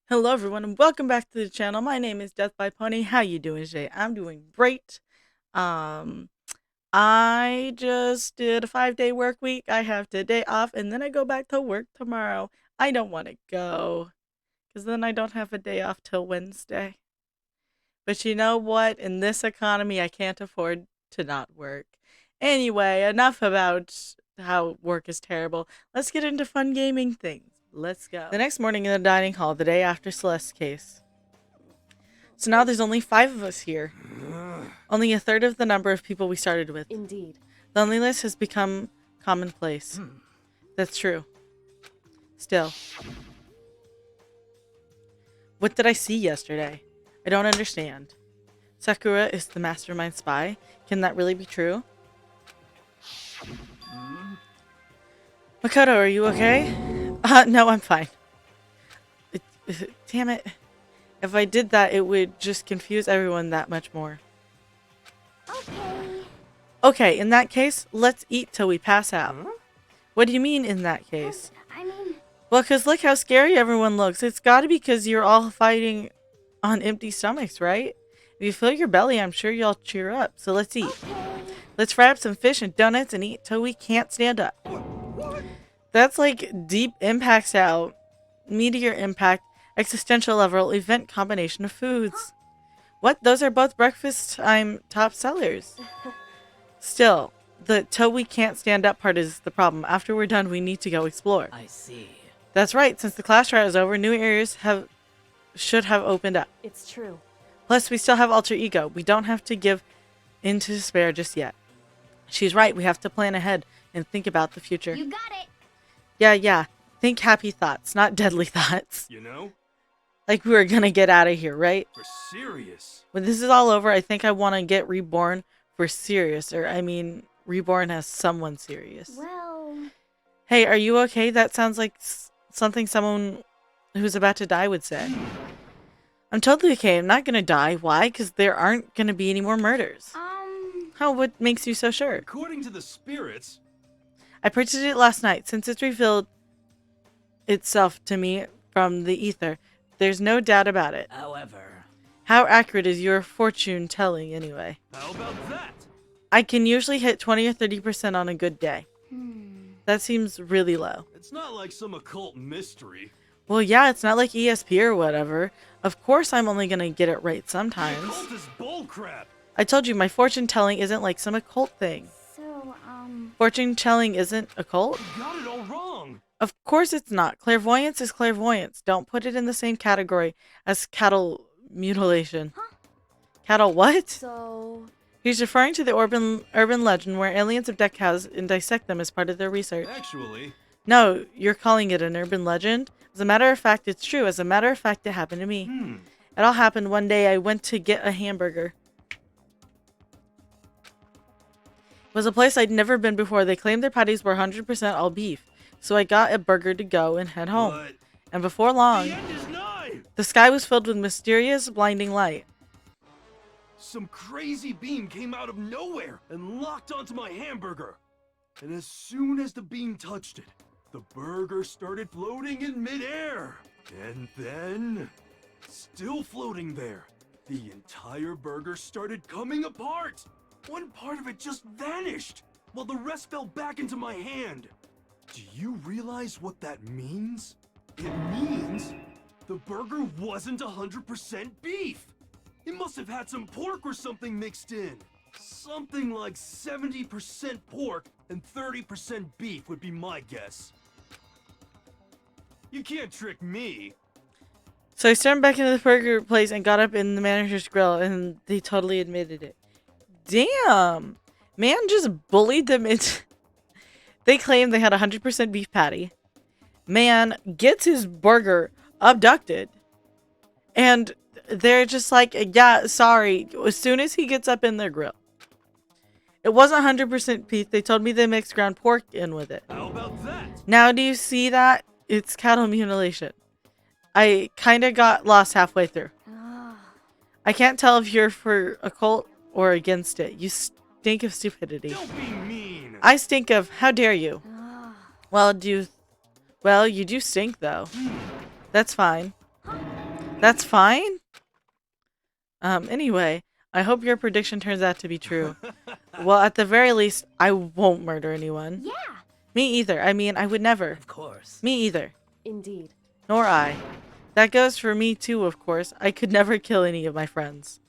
Hello everyone and welcome back to the channel. My name is Death by Pony. How you doing today? I'm doing great. Um I just did a 5-day work week. I have today off and then I go back to work tomorrow. I don't want to go because then I don't have a day off till Wednesday. But you know what? In this economy, I can't afford to not work. Anyway, enough about how work is terrible. Let's get into fun gaming things. Let's go. The next morning in the dining hall, the day after Celeste's case. So now there's only 5 of us here. Only a third of the number of people we started with. Indeed. Loneliness has become commonplace. That's true. Still. What did I see yesterday? I don't understand. Sakura is the mastermind spy. Can that really be true? Makoto, are you okay? No, I'm fine. Damn it. If I did that, it would just confuse everyone that much more. Okay. Okay, in that case, let's eat till we pass out. What do you mean, in that case? Well, because look how scary everyone looks. It's gotta be because you're all fighting on empty stomachs, right? If you fill your belly, I'm sure you'll cheer up. So let's eat. Okay. Let's fry up some fish and donuts and eat till we can't stand up. That's like deep impact out, meteor impact, existential level, event combination of foods. What? Those are both breakfast time top sellers. Still, the till we can't stand up part is the problem. After we're done, we need to go explore. I see. That's right. Since the class trial is over, new areas should have opened up. It's true. Plus, we still have alter ego. We don't have to give in to despair just yet. She's right. We have to plan ahead and think about the future. You got it. Yeah. Think happy thoughts, not deadly thoughts. You know? Like we were gonna get out of here, right? For serious. When this is all over, I think I want to get reborn for serious. Or, I mean, reborn as someone serious. Well, Hey, are you okay? That sounds like something someone who's about to die would say. I'm totally okay. I'm not gonna die. Why? Because there aren't gonna be any more murders. How? What makes you so sure? According to the spirits, I purchased it last night. Since it's revealed itself to me from the ether, there's no doubt about it. However, How accurate is your fortune telling anyway? how about that? I can usually hit 20 or 30% on a good day. That seems really low. It's not like some occult mystery. Well, yeah, it's not like ESP or whatever. Of course I'm only gonna get it right The sometimes. occult is bullcrap. I told you, my fortune telling isn't like some occult thing. so, Fortune telling isn't occult? You got it all wrong. Of course it's not. Clairvoyance is clairvoyance. Don't put it in the same category as cattle mutilation. Cattle what? so, He's referring to the urban legend where aliens abduct cows and dissect them as part of their research. Actually, No, you're calling it an urban legend? As a matter of fact, it's true. As a matter of fact, it happened to me. It all happened one day. I went to get a hamburger. It was a place I'd never been before. They claimed their patties were 100% all beef. So I got a burger to go and head home. but And before long, the end is nigh. the sky was filled with mysterious, blinding light. Some crazy beam came out of nowhere and locked onto my hamburger. And as soon as the beam touched it, the burger started floating in midair. And then, still floating there, the entire burger started coming apart. One part of it just vanished, while the rest fell back into my hand. Do you realize what that means? It means the burger wasn't 100% beef. It must have had some pork or something mixed in. Something like 70% pork and 30% beef would be my guess. You can't trick me. So I stormed back into the burger place and got up in the manager's grill, and they totally admitted it. Damn! Man just bullied them into... They claimed they had a 100% beef patty. Man gets his burger abducted. And they're just like, yeah, sorry. As soon as he gets up in their grill. It wasn't 100% beef. They told me they mixed ground pork in with it. How about that? Now do you see that? It's cattle mutilation. I kind of got lost halfway through. I can't tell if you're for a cult or against it. You stink of stupidity. Don't be mean. I stink of, how dare you? Well, you do stink though. That's fine. That's fine? Anyway, I hope your prediction turns out to be true. Well, at the very least, I won't murder anyone. Yeah. Me either. I mean, I would never. Of course. Me either. Indeed. Nor I. That goes for me too, of course. I could never kill any of my friends.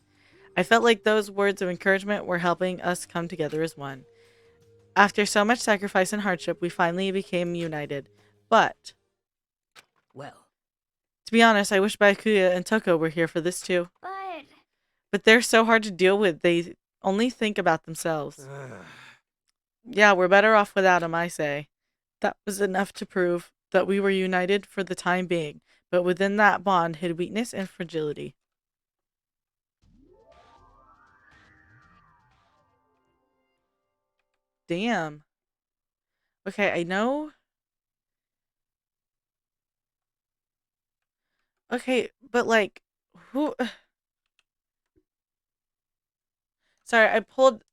I felt like those words of encouragement were helping us come together as one. After so much sacrifice and hardship, we finally became united. But, Well, to be honest, I wish Byakuya and Toko were here for this too. But But they're so hard to deal with, they only think about themselves. Yeah, we're better off without them, I say. That was enough to prove that we were united for the time being, but within that bond hid weakness and fragility. Damn. Okay, I know. Okay, but like, who? Sorry, I pulled.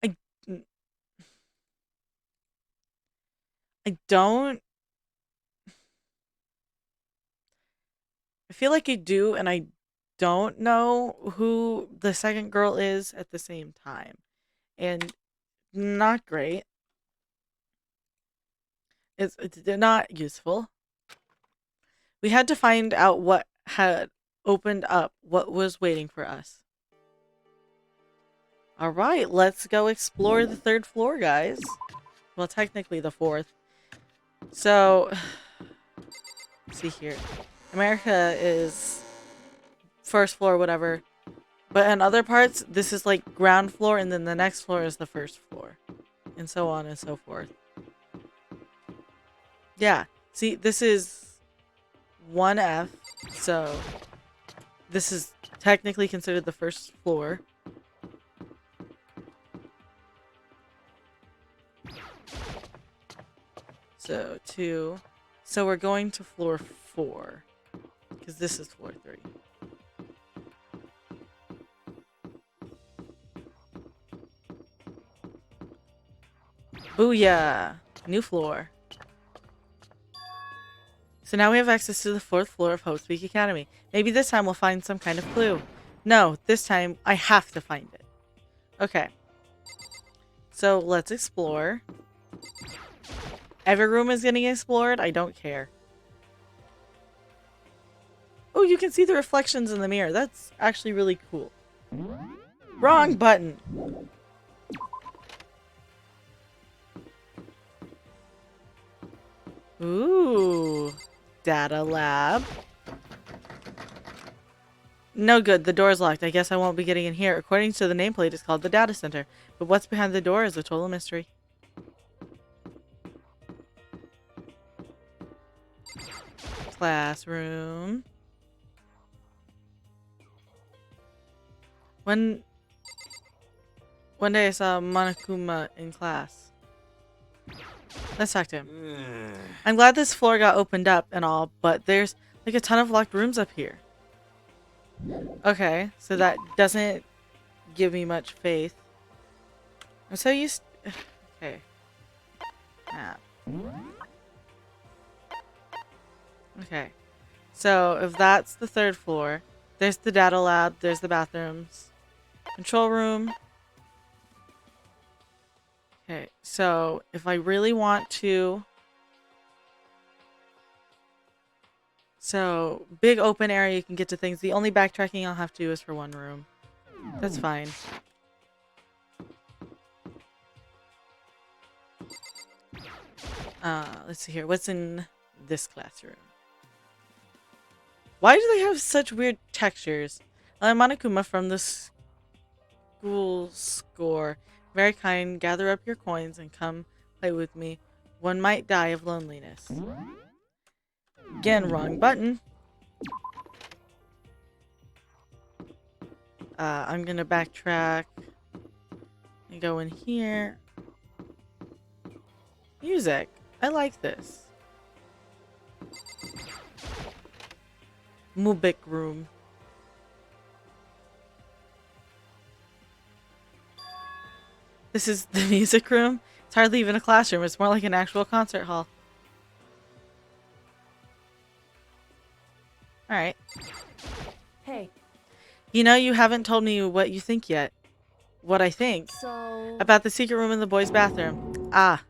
I. I don't. I feel like I do, and I don't know who the second girl is at the same time. And not great. It's not useful. We had to find out what had opened up, what was waiting for us. All right, let's go explore the third floor, guys. Well, technically the fourth. So, let's see here. America is first floor, whatever. But in other parts, this is like ground floor, and then the next floor is the first floor. And so on and so forth. Yeah, see, this is 1F, so this is technically considered the first floor. So 2. So we're going to floor 4, because this is floor 3. Booyah! New floor. So now we have access to the 4th floor of Hope's Peak Academy. Maybe this time we'll find some kind of clue. No, this time I have to find it. Okay. So let's explore. Every room is getting explored. I don't care. Oh, you can see the reflections in the mirror. That's actually really cool. Wrong button. Ooh. Data lab. No good. The door's locked. I guess I won't be getting in here. According to the nameplate, it's called the data center. But what's behind the door is a total mystery. Classroom. One day I saw Monokuma in class. Let's talk to him. I'm glad this floor got opened up and all, but there's like a ton of locked rooms up here. Okay, so that doesn't give me much faith. I'm so used... Okay. Map. Okay. So, if that's the 3rd floor, there's the data lab, there's the bathrooms, control room. Okay, so if I really want to... So, big open area, you can get to things. The only backtracking I'll have to do is for one room. That's fine. Let's see here. What's in this classroom? Why do they have such weird textures? I'm Monokuma from the school score. Very kind. Gather up your coins and come play with me. One might die of loneliness. Again, wrong button. I'm gonna backtrack and go in here. Music. I like this. Mubik room. This is the music room? It's hardly even a classroom. It's more like an actual concert hall. Alright. Hey, You know, you haven't told me what you think yet. What I think. so... About the secret room in the boys' bathroom. Ah.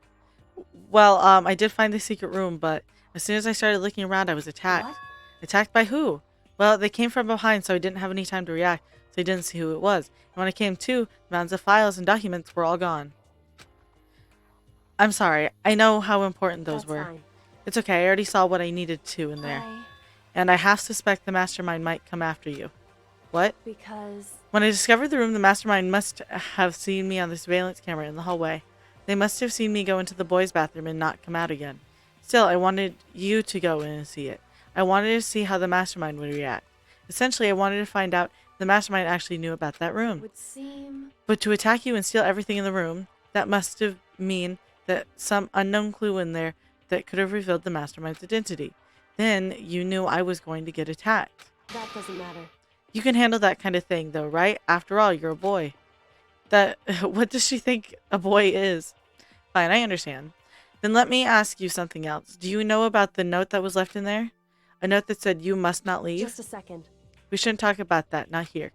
Well, I did find the secret room, but as soon as I started looking around, I was attacked. What? Attacked by who? Well, they came from behind, so I didn't have any time to react, so I didn't see who it was. And when I came to, the mounds of files and documents were all gone. I'm sorry. I know how important those That's were. fine. It's okay. I already saw what I needed to in there. And I half suspect the mastermind might come after you. What? Because... When I discovered the room, the mastermind must have seen me on the surveillance camera in the hallway. They must have seen me go into the boys' bathroom and not come out again. Still, I wanted you to go in and see it. I wanted to see how the mastermind would react. Essentially, I wanted to find out if the mastermind actually knew about that room. would seem... But to attack you and steal everything in the room, that must have mean that some unknown clue in there that could have revealed the mastermind's identity. Then you knew I was going to get attacked. That doesn't matter. You can handle that kind of thing, though, right? After all, you're a boy. What does she think a boy is? Fine, I understand. Then let me ask you something else. Do you know about the note that was left in there? A note that said you must not leave? Just a second. We shouldn't talk about that, not here.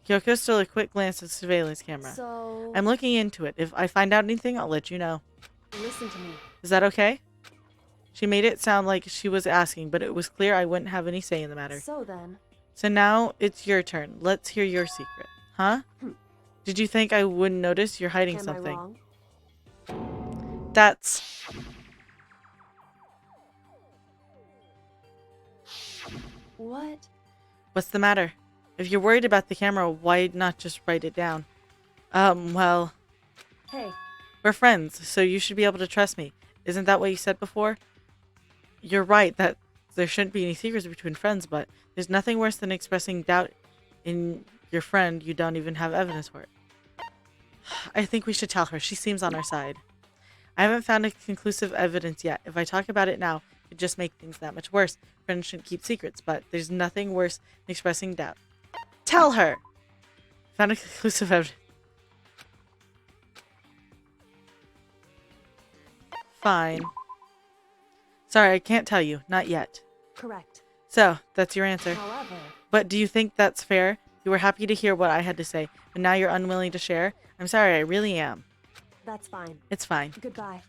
Kyoko stole a quick glance at the surveillance camera. So... I'm looking into it. If I find out anything, I'll let you know. Listen to me. Is that okay? She made it sound like she was asking, but it was clear I wouldn't have any say in the matter. So then... So now it's your turn. Let's hear your secret. Huh? Did you think I wouldn't notice you're hiding Am something? I wrong? That's... What? What's the matter? If you're worried about the camera, why not just write it down? Well... Hey, We're friends, so you should be able to trust me. Isn't that what you said before? You're right that there shouldn't be any secrets between friends, but there's nothing worse than expressing doubt in your friend you don't even have evidence for it. I think we should tell her. She seems on our side. I haven't found a conclusive evidence yet. If I talk about it now, it'd just make things that much worse. Friends shouldn't keep secrets, but there's nothing worse than expressing doubt. Tell her! Found a conclusive evidence. Fine. Sorry, I can't tell you. Not yet. correct. So, that's your answer. However... But do you think that's fair? You were happy to hear what I had to say, but now you're unwilling to share? I'm sorry, I really am. That's fine. It's fine. Goodbye.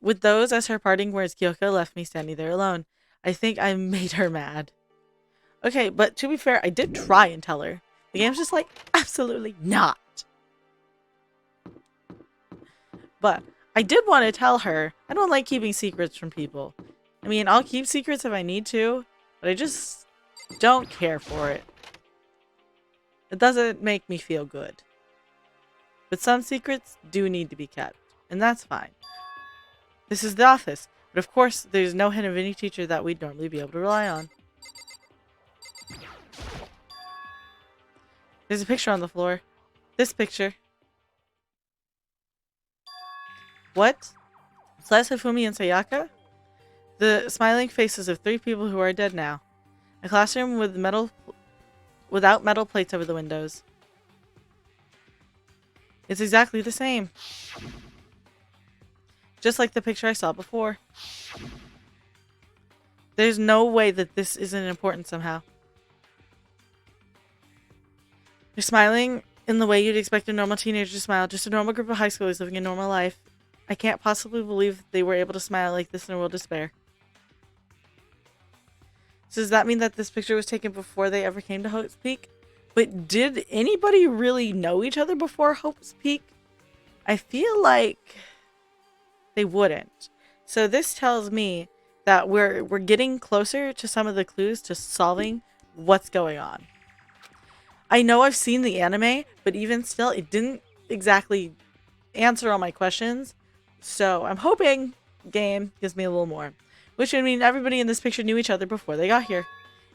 With those as her parting words, Kyoko left me standing there alone. I think I made her mad. Okay, but to be fair, I did try and tell her. The game's just like, absolutely not. But I did want to tell her, I don't like keeping secrets from people. I mean, I'll keep secrets if I need to, but I just don't care for it. It doesn't make me feel good. But some secrets do need to be kept, and that's fine. This is the office, but of course, there's no hint of any teacher that we'd normally be able to rely on. There's a picture on the floor. This picture. What? Celeste, Hifumi, and Sayaka? The smiling faces of 3 people who are dead now. A classroom with without metal plates over the windows. It's exactly the same. Just like the picture I saw before. There's no way that this isn't important somehow. They're smiling in the way you'd expect a normal teenager to smile. Just a normal group of high schoolers living a normal life. I can't possibly believe they were able to smile like this in a world of despair. So does that mean that this picture was taken before they ever came to Hope's Peak? But did anybody really know each other before Hope's Peak? I feel like they wouldn't. So this tells me that we're getting closer to some of the clues to solving what's going on. I know I've seen the anime, but even still, it didn't exactly answer all my questions. So I'm hoping game gives me a little more. Which would mean everybody in this picture knew each other before they got here.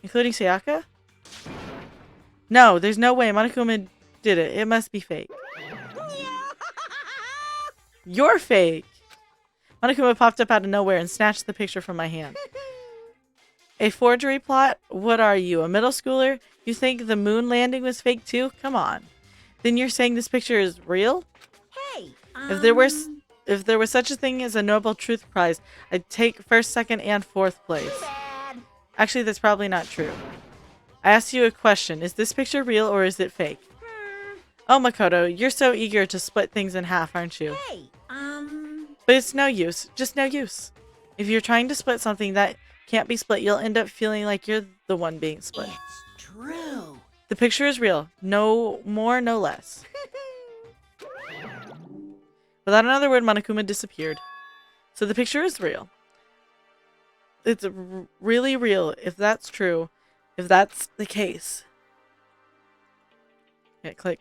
Including Sayaka? No, there's no way Monokuma did it. It must be fake. You're fake! Monokuma popped up out of nowhere and snatched the picture from my hand. A forgery plot? What are you, a middle schooler? You think the moon landing was fake too? Come on. Then you're saying this picture is real? Hey, if there was such a thing as a Nobel Truth Prize, I'd take first, second, and fourth place. Bad. Actually, that's probably not true. I asked you a question. Is this picture real or is it fake? Oh, Makoto, you're so eager to split things in half, aren't you? Hey, But it's no use. Just no use. If you're trying to split something that can't be split, you'll end up feeling like you're the one being split. it's true. The picture is real. No more, no less. Without another word, Monokuma disappeared. So the picture is real. It's really real, if that's true. If that's the case. Okay, click.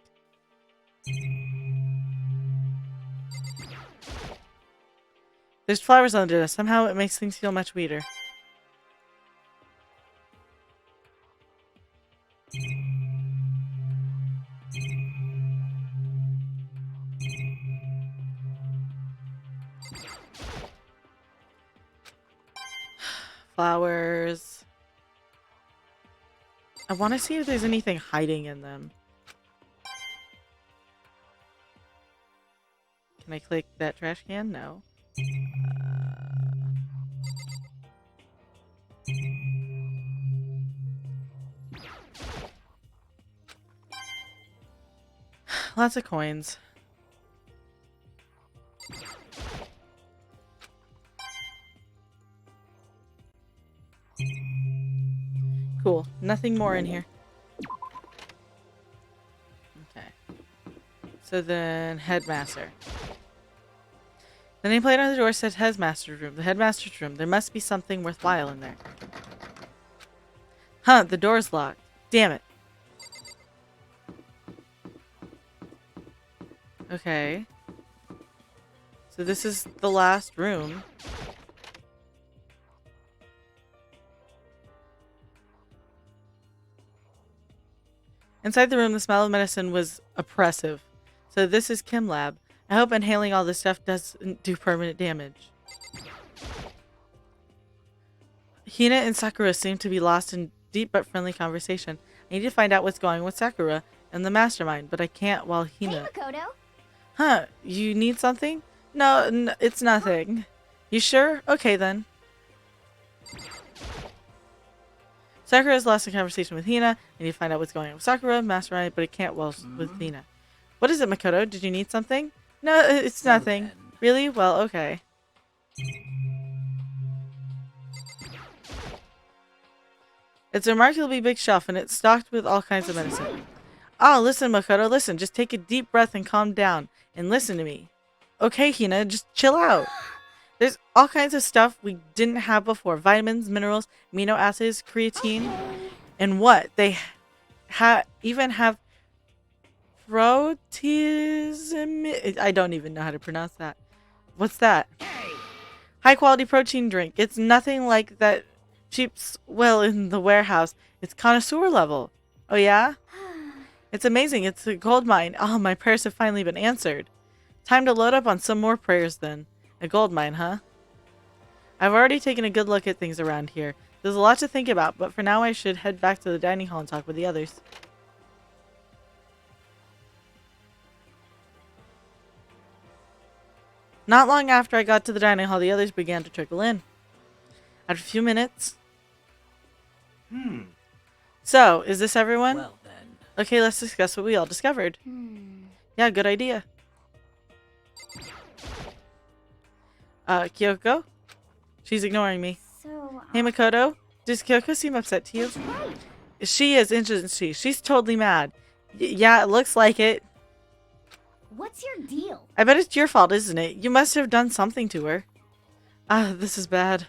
There's flowers under this. Somehow it makes things feel much weirder. Flowers. I want to see if there's anything hiding in them. Can I click that trash can? No. Lots of coins. Cool. Nothing more in here. Okay. So then, headmaster. The nameplate on the door said headmaster's room. The headmaster's room. There must be something worthwhile in there. Huh, the door's locked. Damn it. Okay. So this is the last room. Inside the room, the smell of medicine was oppressive. So this is Chem Lab. I hope inhaling all this stuff doesn't do permanent damage. Hina and Sakura seem to be lost in deep but friendly conversation. I need to find out what's going on with Sakura and the mastermind, but I can't while Hina... Hey, Makoto. Huh, you need something? No, it's nothing. You sure? Okay then. Sakura has lost a conversation with Hina. I need to find out what's going on with Sakura, mastermind, but I can't while with Hina. What is it, Makoto? Did you need something? No, it's nothing. then. Really? Well, okay. It's a remarkably big shelf, and it's stocked with all kinds of medicine. Oh, listen, Makoto, listen. Just take a deep breath and calm down, and listen to me. Okay, Hina, just chill out. There's all kinds of stuff we didn't have before. Vitamins, minerals, amino acids, creatine, and what? They even have protein. I don't even know how to pronounce that. What's that? High quality protein drink. It's nothing like that cheap well in the warehouse. It's connoisseur level. Oh yeah? It's amazing. It's a gold mine. Oh, my prayers have finally been answered. Time to load up on some more prayers then. A gold mine, huh? I've already taken a good look at things around here. There's a lot to think about, but for now I should head back to the dining hall and talk with the others. Not long after I got to the dining hall, the others began to trickle in. After a few minutes... So, is this everyone? Well then. Okay, let's discuss what we all discovered. Yeah, good idea. Kyoko? She's ignoring me. So, Hey, Makoto? Does Kyoko seem upset to you? She is, isn't she? She's totally mad. Yeah, it looks like it. what's your deal? I bet it's your fault, isn't it? You must have done something to her. Ah, this is bad.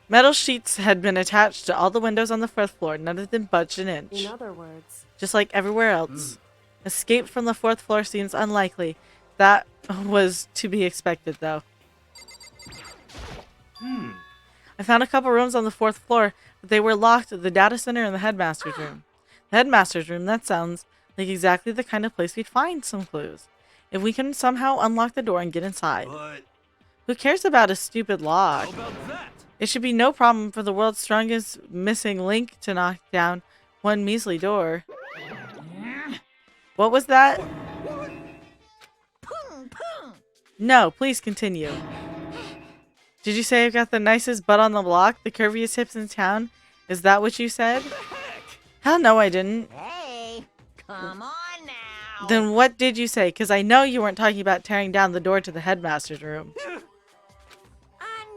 Metal sheets had been attached to all the windows on the fourth floor. None of them budged an inch. In other words, Just like everywhere else. Escape from the fourth floor seems unlikely. That was to be expected, though. I found a couple rooms on the fourth floor, but they were locked at the data center and the headmaster's room. The headmaster's room, that sounds like exactly the kind of place we'd find some clues. If we can somehow unlock the door and get inside. But Who cares about a stupid lock? how about that? It should be no problem for the world's strongest missing link to knock down one measly door. What was that? No, please continue. Did you say I've got the nicest butt on the block? The curviest hips in town? Is that what you said? What the heck? Hell no, I didn't. Hey, come on now. Then what did you say? Because I know you weren't talking about tearing down the door to the headmaster's room.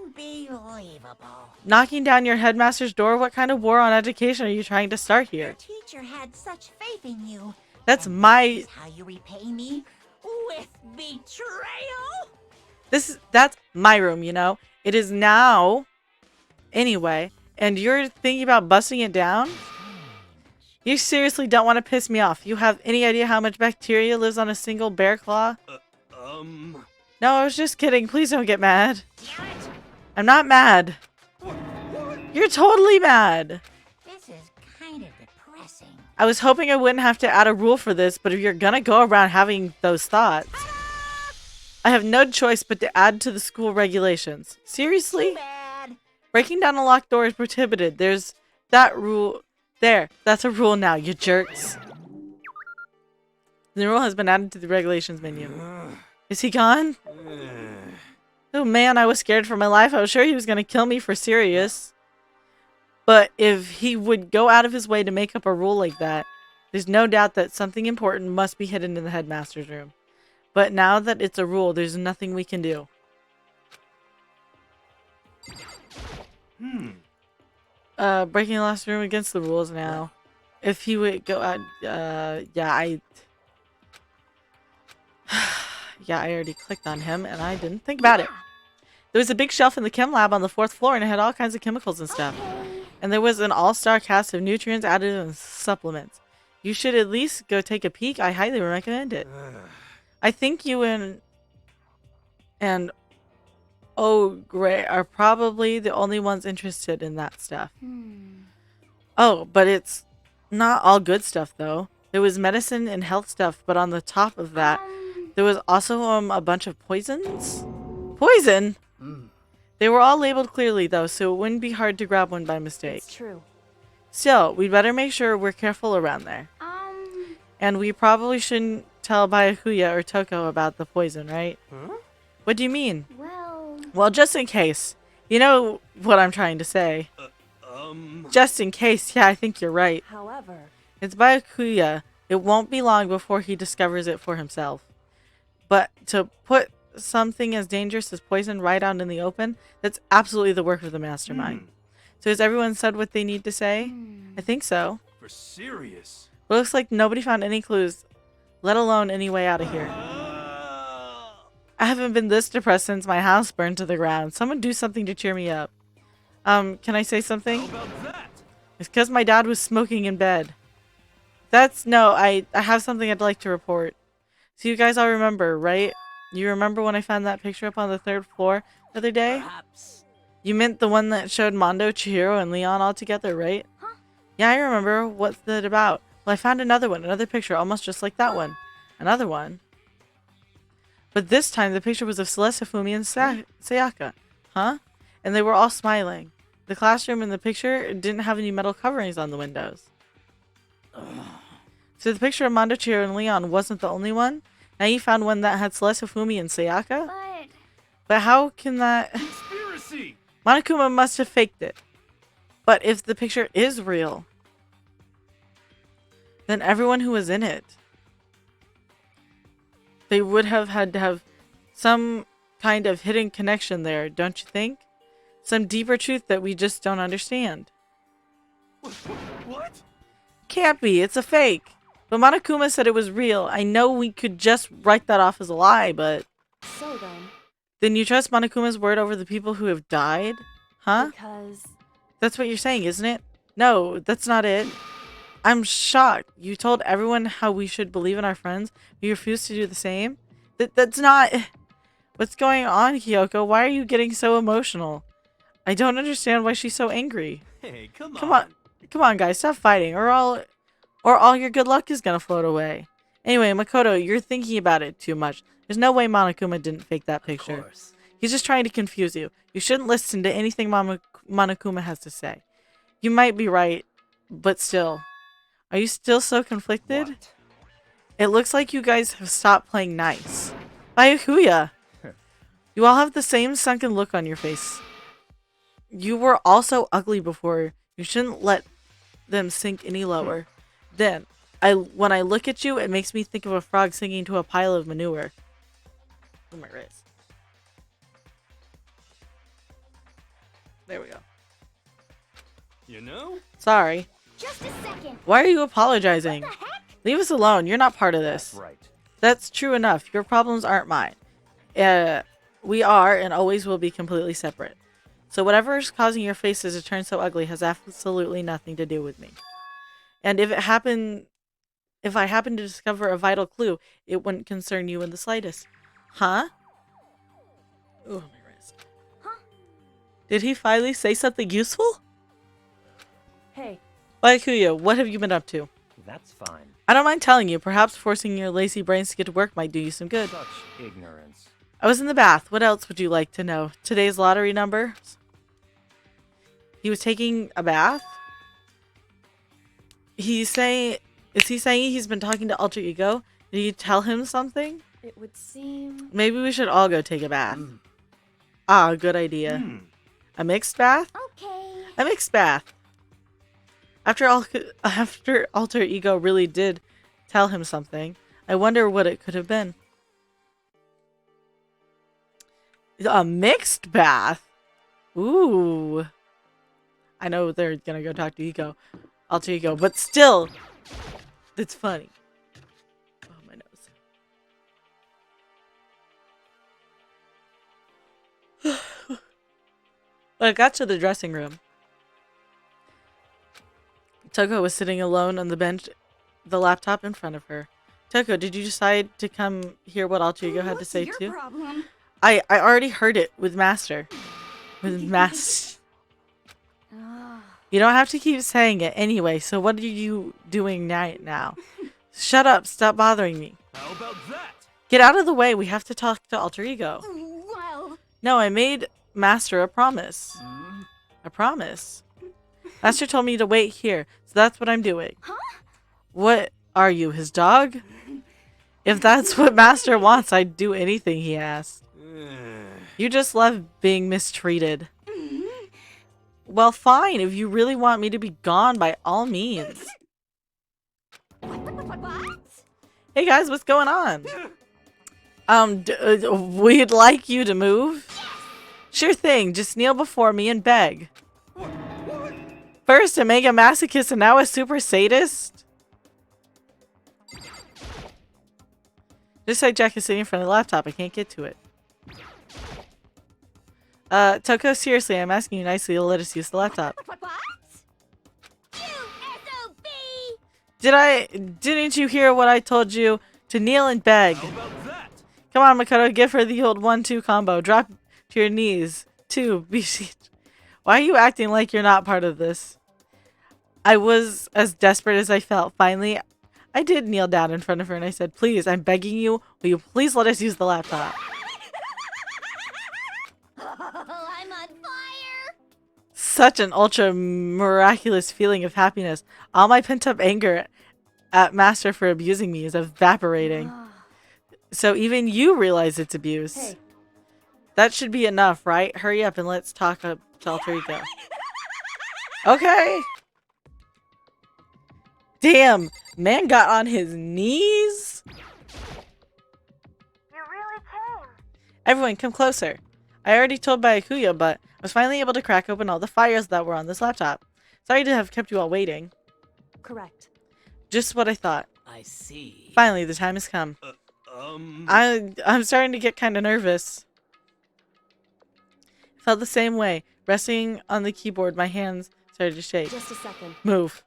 Unbelievable. Knocking down your headmaster's door? What kind of war on education are you trying to start Your here? teacher had such faith in you. That's And my... This is how you repay me? With betrayal? That's my room, you know? It is now... Anyway, and you're thinking about busting it down? You seriously don't want to piss me off. You have any idea how much bacteria lives on a single bear claw? No, I was just kidding. Please don't get mad. Damn it. I'm not mad. What? You're totally mad. This is kind of depressing. I was hoping I wouldn't have to add a rule for this, but if you're gonna go around having those thoughts, I have no choice but to add to the school regulations. Seriously? Too bad. Breaking down a locked door is prohibited. There's that rule. There, that's a rule now, you jerks. The rule has been added to the regulations menu. Is he gone? Oh man, I was scared for my life. I was sure he was gonna kill me for serious. But if he would go out of his way to make up a rule like that, there's no doubt that something important must be hidden in the headmaster's room. But now that it's a rule, there's nothing we can do. Breaking the last room against the rules now. If he would go out, yeah, I already clicked on him and I didn't think about it. There was a big shelf in the chem lab on the 4th floor and it had all kinds of chemicals and stuff. And there was an all-star cast of nutrients, additives, and supplements. You should at least go take a peek. I highly recommend it. I think you and Oh, Gray are probably the only ones interested in that stuff. Oh, but it's not all good stuff, though. There was medicine and health stuff, but on the top of that, there was also a bunch of poisons. Poison? They were all labeled clearly, though, so it wouldn't be hard to grab one by mistake. It's true. Still, we'd better make sure we're careful around there. And we probably shouldn't tell Byakuya or Toko about the poison, right? What do you mean? Well, just in case. You know what I'm trying to say. Just in case, yeah, I think you're right. However, It's Byakuya. It won't be long before he discovers it for himself. But to put something as dangerous as poison right out in the open, that's absolutely the work of the mastermind. So has everyone said what they need to say? I think so. For serious? It looks like nobody found any clues, let alone any way out of here. I haven't been this depressed since my house burned to the ground. Someone do something to cheer me up. Can I say something? How about that? It's because my dad was smoking in bed. No, I have something I'd like to report. So you guys all remember, right? You remember when I found that picture up on the 3rd floor the other day? Perhaps. You meant the one that showed Mondo, Chihiro, and Leon all together, right? Yeah, I remember. What's that about? Well, I found another one, another picture, almost just like that one. Another one. But this time, the picture was of Celeste, Fumi, and Sayaka. Huh? And they were all smiling. The classroom in the picture didn't have any metal coverings on the windows. So the picture of Mondo, Chihiro, and Leon wasn't the only one? Now you found one that had Celeste, Fumi, and Sayaka? But how can that... Conspiracy! Monokuma must have faked it. But if the picture is real, then everyone who was in it, they would have had to have some kind of hidden connection there, don't you think? Some deeper truth that we just don't understand. What? Can't be, it's a fake. But Monokuma said it was real. I know we could just write that off as a lie, but... so Then you trust Monokuma's word over the people who have died? Huh? because That's what you're saying, isn't it? No, that's not it. I'm shocked. You told everyone how we should believe in our friends, but you refused to do the same? That's not... What's going on, Kyoko? Why are you getting so emotional? I don't understand why she's so angry. Hey, come on. Come on, guys. Stop fighting, or all your good luck is gonna float away. Anyway, Makoto, you're thinking about it too much. There's no way Monokuma didn't fake that picture. Of course. He's just trying to confuse you. You shouldn't listen to anything Monokuma has to say. You might be right, but still. Are you still so conflicted? What? It looks like you guys have stopped playing nice. Byakuya! You all have the same sunken look on your face. You were also ugly before. You shouldn't let them sink any lower. Then, when I look at you, it makes me think of a frog sinking to a pile of manure. Oh, my wrist. There we go. You know? Sorry. Just a second. Why are you apologizing? What the heck? Leave us alone. You're not part of this. That's right. That's true enough. Your problems aren't mine. We are and always will be completely separate. So whatever is causing your faces to turn so ugly has absolutely nothing to do with me. And if I happen to discover a vital clue, it wouldn't concern you in the slightest. Huh? Oh, my wrist. Huh? Did he finally say something useful? Hey, Baikuya, what have you been up to? that's fine. I don't mind telling you. Perhaps forcing your lazy brains to get to work might do you some good. Such ignorance. I was in the bath. What else would you like to know? Today's lottery number? He was taking a bath? Is he saying he's been talking to Alter Ego? Did you tell him something? It would seem... Maybe we should all go take a bath. Ah, good idea. A mixed bath? Okay. A mixed bath. After Alter Ego really did tell him something, I wonder what it could have been. A mixed bath? Ooh. I know they're gonna go talk to Ego. Alter Ego, but still, it's funny. Oh, my nose. When I got to the dressing room, Toko was sitting alone on the bench, the laptop in front of her. Toko, did you decide to come hear what Alter Ego had to say What's too? your problem? I already heard it with Master. With Master. Ah. You don't have to keep saying it anyway, so what are you doing now? Shut up, stop bothering me. How about that? Get out of the way, we have to talk to Alter Ego. Well, No, I made Master a promise. A promise? Master told me to wait here, so that's what I'm doing. huh? What are you, his dog? If that's what Master wants, I'd do anything he asks. You just love being mistreated. Well, fine. If you really want me to be gone, by all means. What? Hey guys, what's going on? We'd like you to move. Sure thing. Just kneel before me and beg. First a mega masochist and now a super sadist? Just like Jack is sitting in front of the laptop. I can't get to it. Toko, seriously, I'm asking you nicely to let us use the laptop. What? You SOB! Didn't you hear what I told you? To kneel and beg. How about that? Come on, Makoto, give her the old 1-2 combo. Drop to your knees. 2, Why are you acting like you're not part of this? I was as desperate as I felt. Finally, I did kneel down in front of her and I said, please, I'm begging you, will you please let us use the laptop? I'm on fire! Such an ultra miraculous feeling of happiness. All my pent-up anger at Master for abusing me is evaporating. So even you realize it's abuse. Hey. That should be enough, right? Hurry up and let's talk up to Alter Ego. Okay. Damn, man got on his knees. You really came. Everyone, come closer. I already told Byakuya, but I was finally able to crack open all the files that were on this laptop. Sorry to have kept you all waiting. Correct. Just what I thought. I see. Finally, the time has come. I'm starting to get kind of nervous. Felt the same way. Resting on the keyboard, my hands started to shake. Just a second. Move.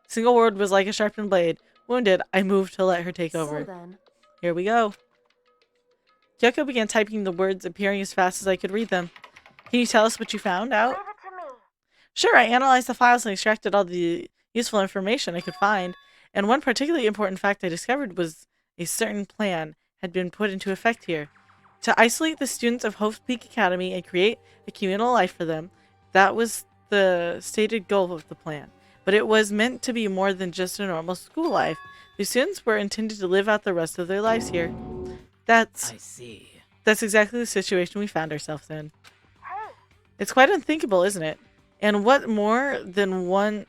Single word was like a sharpened blade. Wounded, I moved to let her take over. So then, Here we go. Kyoko began typing the words, appearing as fast as I could read them. Can you tell us what you found out? Leave it to me. Sure, I analyzed the files and extracted all the useful information I could find. And one particularly important fact I discovered was a certain plan had been put into effect here. To isolate the students of Hope's Peak Academy and create a communal life for them, that was the stated goal of the plan. But it was meant to be more than just a normal school life. The students were intended to live out the rest of their lives here. I see. That's exactly the situation we found ourselves in. It's quite unthinkable, isn't it? And what more than one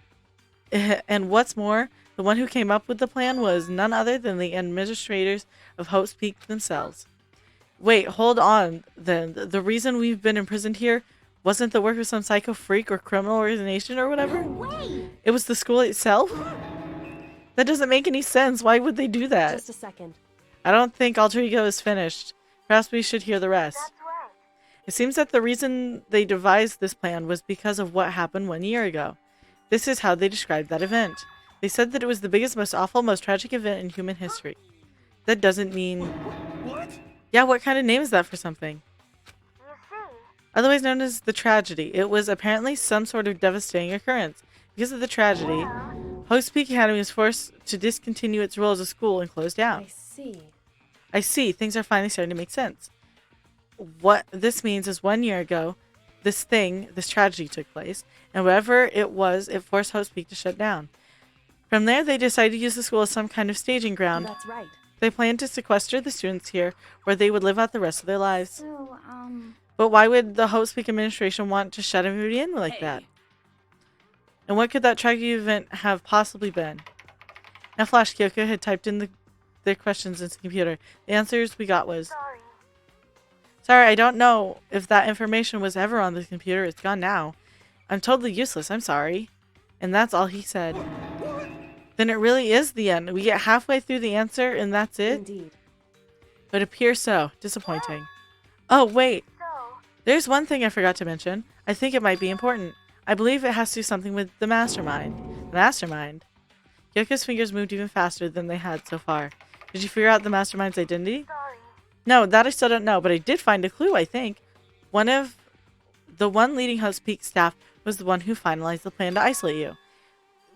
and what's more, the one who came up with the plan was none other than the administrators of Hope's Peak themselves. Wait, hold on, then. The reason we've been imprisoned here wasn't the work of some psycho freak or criminal organization or whatever? No way! It was the school itself? That doesn't make any sense. Why would they do that? Just a second. I don't think Alter Ego is finished. Perhaps we should hear the rest. right. It seems that the reason they devised this plan was because of what happened 1 year ago. This is how they described that event. They said that it was the biggest, most awful, most tragic event in human history. That doesn't mean... What? Yeah, what kind of name is that for something? You see? Otherwise known as the tragedy. It was apparently some sort of devastating occurrence. Because of the tragedy, Hope's Peak Academy was forced to discontinue its role as a school and close down. I see. I see. Things are finally starting to make sense. What this means is 1 year ago, this tragedy took place, and whatever it was, it forced Hope's Peak to shut down. From there, they decided to use the school as some kind of staging ground. That's right. They planned to sequester the students here, where they would live out the rest of their lives. So, But why would the Hope's Peak administration want to shut everybody in like that? And what could that tragic event have possibly been? Now, Flash Kyoko had typed in their questions into the computer. The answers we got was... Sorry, I don't know if that information was ever on the computer. It's gone now. I'm totally useless. I'm sorry. And that's all he said. Then it really is the end. We get halfway through the answer and that's it? Indeed. But it appears so. Disappointing. Oh, wait. There's one thing I forgot to mention. I think it might be important. I believe it has to do something with the mastermind. The mastermind? Yoko's fingers moved even faster than they had so far. Did you figure out the mastermind's identity? No, that I still don't know, but I did find a clue, I think. The one leading Hope's Peak staff was the one who finalized the plan to isolate you.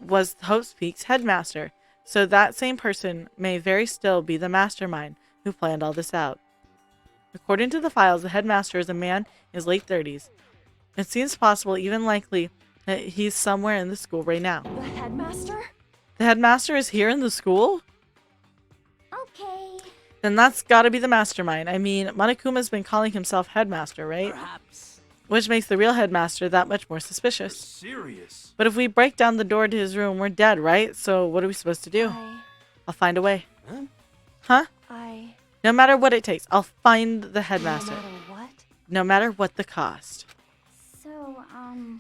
Was Hope's Peak's headmaster. So that same person may very still be the mastermind who planned all this out. According to the files, the headmaster is a man in his late 30s. It seems possible, even likely, that he's somewhere in the school right now. The headmaster? The headmaster is here in the school? okay. Then that's gotta be the mastermind. I mean, Monokuma's been calling himself headmaster, right? Perhaps. Which makes the real headmaster that much more suspicious. Serious? But if we break down the door to his room, we're dead, right? So what are we supposed to do? I'll find a way. Huh? No matter what it takes, I'll find the headmaster. No matter what? No matter what the cost. So,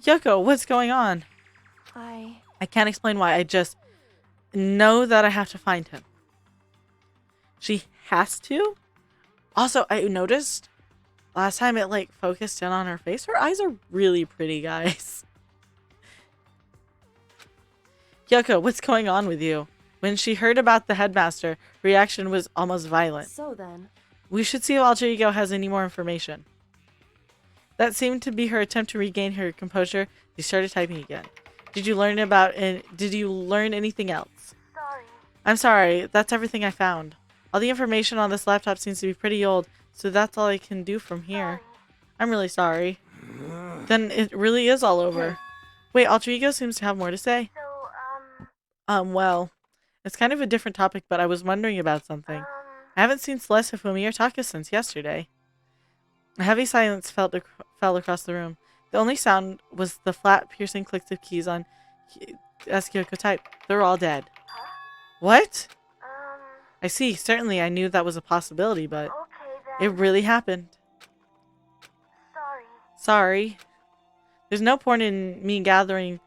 Yoko, what's going on? I can't explain why. I just know that I have to find him. She has to? Also, I noticed last time it like focused in on her face. Her eyes are really pretty, guys. Yoko, what's going on with you? When she heard about the headmaster, her reaction was almost violent. So then, We should see if Alter Ego has any more information. That seemed to be her attempt to regain her composure. She started typing again. Did you learn anything else? I'm sorry, that's everything I found. All the information on this laptop seems to be pretty old, so that's all I can do from here. I'm really sorry. Then it really is all over. Wait, Alter Ego seems to have more to say. Well, it's kind of a different topic, but I was wondering about something. I haven't seen Celeste, Hifumi, or Taka since yesterday. A heavy silence fell across the room. The only sound was the flat, piercing clicks of keys on as Kyoko typed. They're all dead. What? I see. Certainly I knew that was a possibility, but it really happened. Sorry. There's no point in me getting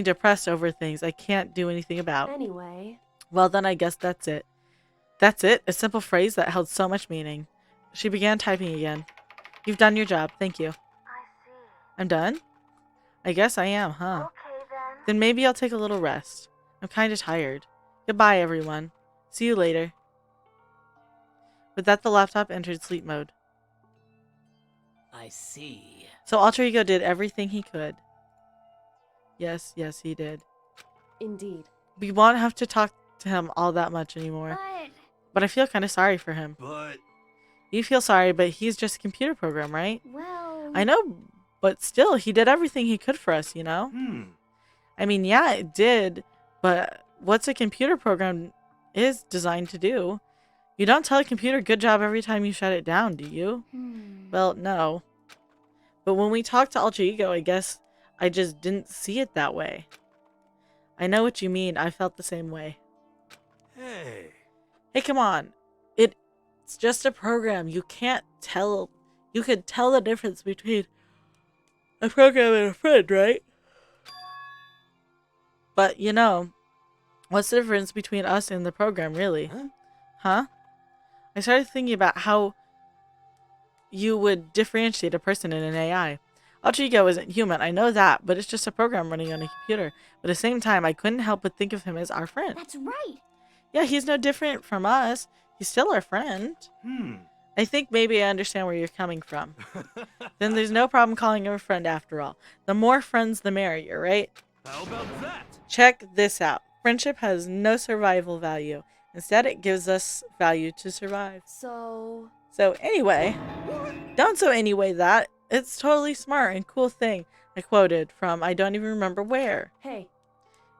depressed over things I can't do anything about. anyway, Well, then I guess that's it. That's it? A simple phrase that held so much meaning. She began typing again. You've done your job. Thank you. I'm done? I guess I am, huh? Then maybe I'll take a little rest. I'm kind of tired. Goodbye, everyone. See you later. With that, the laptop entered sleep mode. I see. So Alter Ego did everything he could. Yes, he did. indeed. We won't have to talk to him all that much anymore. But I feel kind of sorry for him. But You feel sorry, but he's just a computer program, right? well... I know, but still, he did everything he could for us, you know? I mean, yeah, it did, but what's a computer program is designed to do? You don't tell a computer good job every time you shut it down, do you? Hmm. Well, no. But when we talked to Alter Ego, I guess I just didn't see it that way. I know what you mean. I felt the same way. Hey. Hey, come on. It's just a program. You can't tell. You could tell the difference between a program and a friend, right? But, you know, what's the difference between us and the program, really? Huh? Huh? I started thinking about how you would differentiate a person and an AI. Alter Ego isn't human, I know that, but it's just a program running on a computer. But at the same time, I couldn't help but think of him as our friend. That's right. Yeah, he's no different from us. He's still our friend. I think maybe I understand where you're coming from. Then there's no problem calling him a friend after all. The more friends, the merrier, right? How about that? Check this out. Friendship has no survival value. Instead, it gives us value to survive. So, So anyway, don't so anyway that. It's totally smart and cool thing. I quoted from I don't even remember where. hey,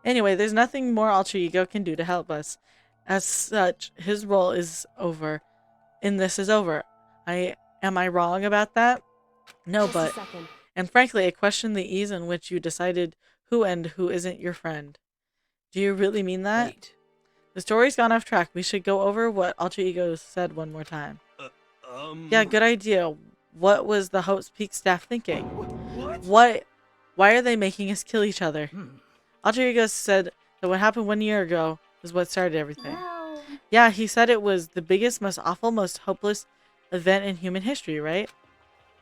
Anyway, there's nothing more Alter Ego can do to help us. As such, his role is over. And this is over. Am I wrong about that? No, just a but second. and frankly, I question the ease in which you decided who and who isn't your friend. Do you really mean that? Wait. The story's gone off track. We should go over what Alter Ego said one more time. Yeah, good idea. What was the Hope's Peak staff thinking? What? Why are they making us kill each other? Alter Ego said that what happened 1 year ago was what started everything. Well, Yeah, he said it was the biggest, most awful, most hopeless event in human history, right?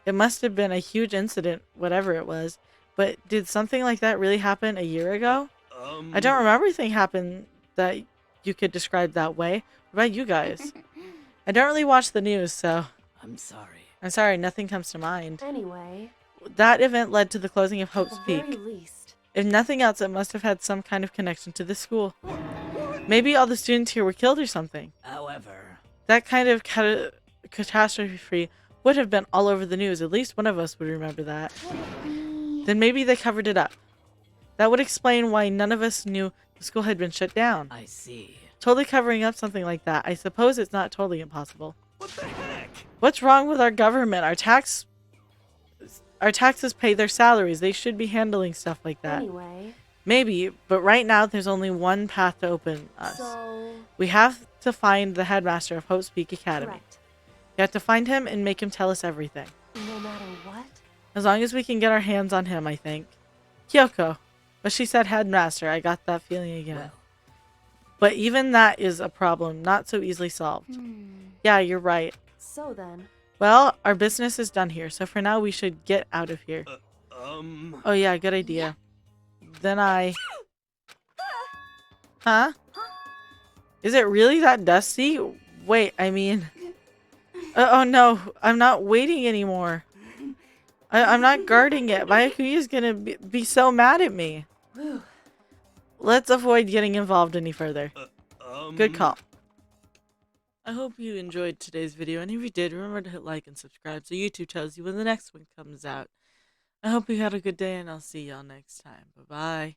It must have been a huge incident, whatever it was. But did something like that really happen a year ago? I don't remember anything happen that you could describe that way. What about you guys? I don't really watch the news, so I'm sorry. I'm sorry, nothing comes to mind. Anyway, That event led to the closing of at Hope's the Peak. very least. If nothing else, it must have had some kind of connection to the school. Maybe all the students here were killed or something. However, That kind of catastrophe would have been all over the news. At least one of us would remember that. could it be? Then maybe they covered it up. That would explain why none of us knew the school had been shut down. I see. Totally covering up something like that. I suppose it's not totally impossible. What the heck? What's wrong with our government? Our taxes pay their salaries. They should be handling stuff like that. Anyway, Maybe, but right now there's only one path to open us. so, We have to find the headmaster of Hope's Peak Academy. correct. We have to find him and make him tell us everything. No matter what? As long as we can get our hands on him, I think. Kyoko. But she said headmaster. I got that feeling again. Well, But even that is a problem, not so easily solved. Yeah, you're right. So then, Well, our business is done here, so for now we should get out of here. Oh yeah, good idea. Then Huh? Is it really that dusty? Wait, I mean... oh no, I'm not waiting anymore. I'm not guarding it. Byakuya's gonna be so mad at me. whew, Let's avoid getting involved any further. Good call. I hope you enjoyed today's video, and if you did, remember to hit like and subscribe so YouTube tells you when the next one comes out. I hope you had a good day, and I'll see y'all next time. Bye-bye.